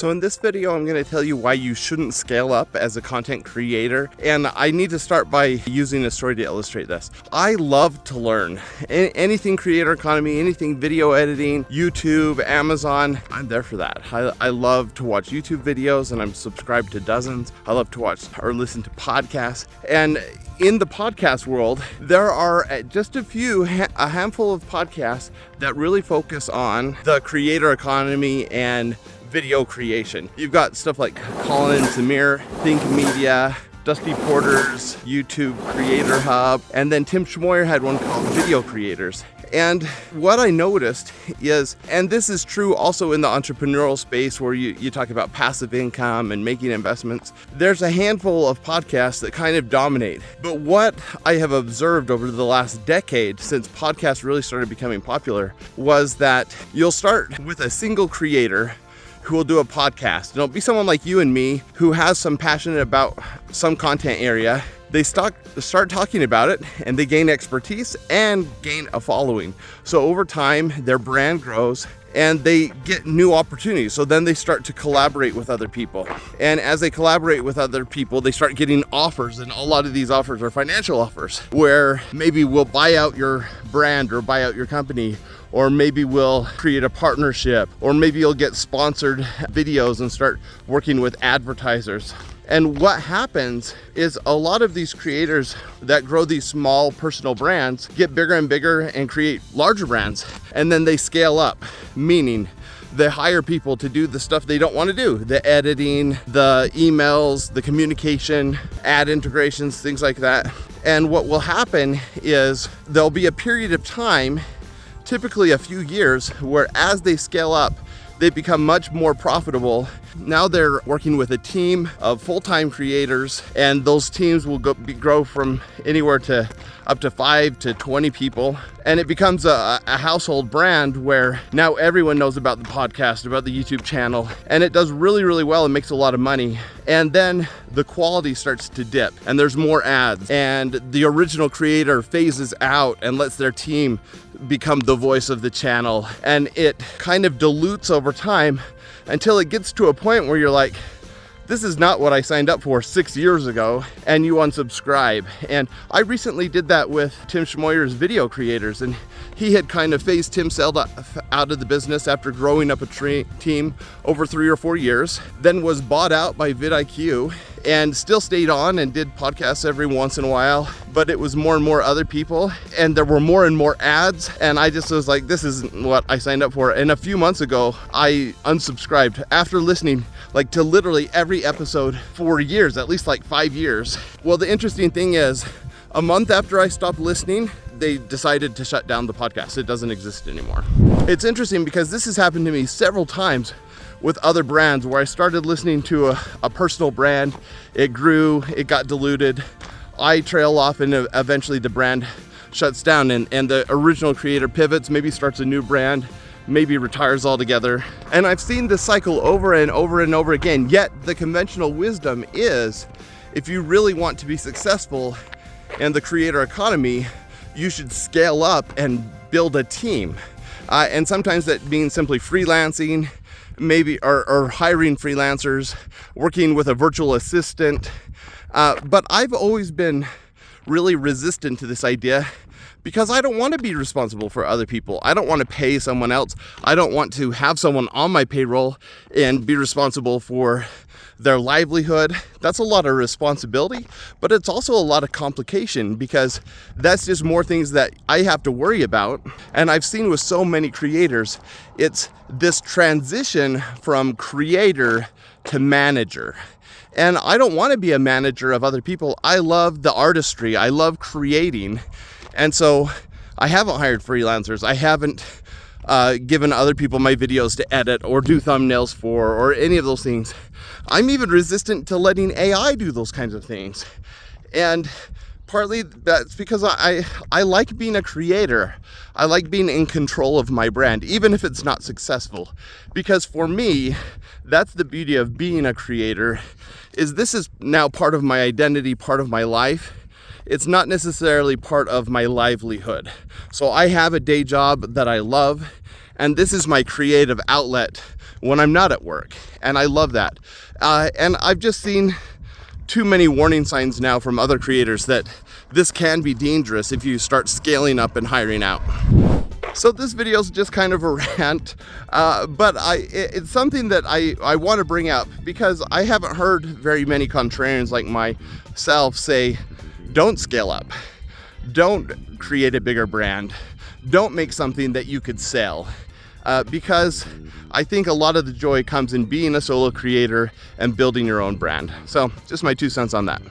So in this video, I'm going to tell you why you shouldn't scale up as a content creator. And I need to start by using a story to illustrate this. I love to learn. Anything creator economy, anything video editing, YouTube, Amazon, I'm there for that. I love to watch YouTube videos and I'm subscribed to dozens. I love to watch or listen to podcasts. And in the podcast world, there are just a handful of podcasts that really focus on the creator economy and video creation. You've got stuff like Colin and Samir, Think Media, Dusty Porter's YouTube Creator Hub, and then Tim Schmoyer had one called Video Creators. And what I noticed is, and this is true also in the entrepreneurial space where you talk about passive income and making investments, there's a handful of podcasts that kind of dominate. But what I have observed over the last decade since podcasts really started becoming popular was that you'll start with a single creator who will do a podcast. And it'll be someone like you and me who has some passion about some content area. They start talking about it and they gain expertise and gain a following. So over time, their brand grows and they get new opportunities. So then they start to collaborate with other people. And as they collaborate with other people, they start getting offers. And a lot of these offers are financial offers where maybe we'll buy out your brand or buy out your company, or maybe we'll create a partnership, or maybe you'll get sponsored videos and start working with advertisers. And what happens is a lot of these creators that grow these small personal brands get bigger and bigger and create larger brands. And then they scale up, meaning they hire people to do the stuff they don't want to do, the editing, the emails, the communication, ad integrations, things like that. And what will happen is there'll be a period of time, typically a few years, where as they scale up, they become much more profitable. Now they're working with a team of full-time creators, and those teams will grow from anywhere to up to 5 to 20 people. And it becomes a household brand where now everyone knows about the podcast, about the YouTube channel, and it does really, really well and makes a lot of money. And then the quality starts to dip and there's more ads, and the original creator phases out and lets their team become the voice of the channel. And it kind of dilutes over time until it gets to a point where you're like, this is not what I signed up for 6 years ago, and you unsubscribe. And I recently did that with Tim Schmoyer's Video Creators, and he had kind of phased himself out of the business after growing up a team over 3 or 4 years, then was bought out by vidIQ and still stayed on and did podcasts every once in a while, but it was more and more other people and there were more and more ads, and I just was like, this isn't what I signed up for. And a few months ago, I unsubscribed after listening to literally every episode for years, at least 5 years. Well, the interesting thing is, a month after I stopped listening, they decided to shut down the podcast. It doesn't exist anymore. It's interesting because this has happened to me several times with other brands where I started listening to a personal brand. It grew, it got diluted. I trail off and eventually the brand shuts down and the original creator pivots, maybe starts a new brand, maybe retires altogether. And I've seen this cycle over and over and over again. Yet the conventional wisdom is, if you really want to be successful in the creator economy, you should scale up and build a team. And sometimes that means simply freelancing, maybe or hiring freelancers, working with a virtual assistant. But I've always been really resistant to this idea because I don't want to be responsible for other people. I don't want to pay someone else. I don't want to have someone on my payroll and be responsible for their livelihood. That's a lot of responsibility, but it's also a lot of complication because that's just more things that I have to worry about. And I've seen with so many creators, it's this transition from creator to manager. And I don't want to be a manager of other people. I love the artistry. I love creating. And so I haven't hired freelancers. I haven't given other people my videos to edit or do thumbnails for or any of those things. I'm even resistant to letting AI do those kinds of things. And partly that's because I like being a creator. I like being in control of my brand, even if it's not successful. Because for me, that's the beauty of being a creator, is this is now part of my identity, part of my life. It's not necessarily part of my livelihood. So I have a day job that I love, and this is my creative outlet when I'm not at work. And I love that. And I've just seen too many warning signs now from other creators that this can be dangerous if you start scaling up and hiring out. So this video is just kind of a rant, but it's something that I want to bring up because I haven't heard very many contrarians like myself say, don't scale up, don't create a bigger brand, don't make something that you could sell. Because I think a lot of the joy comes in being a solo creator and building your own brand. So just my 2 cents on that.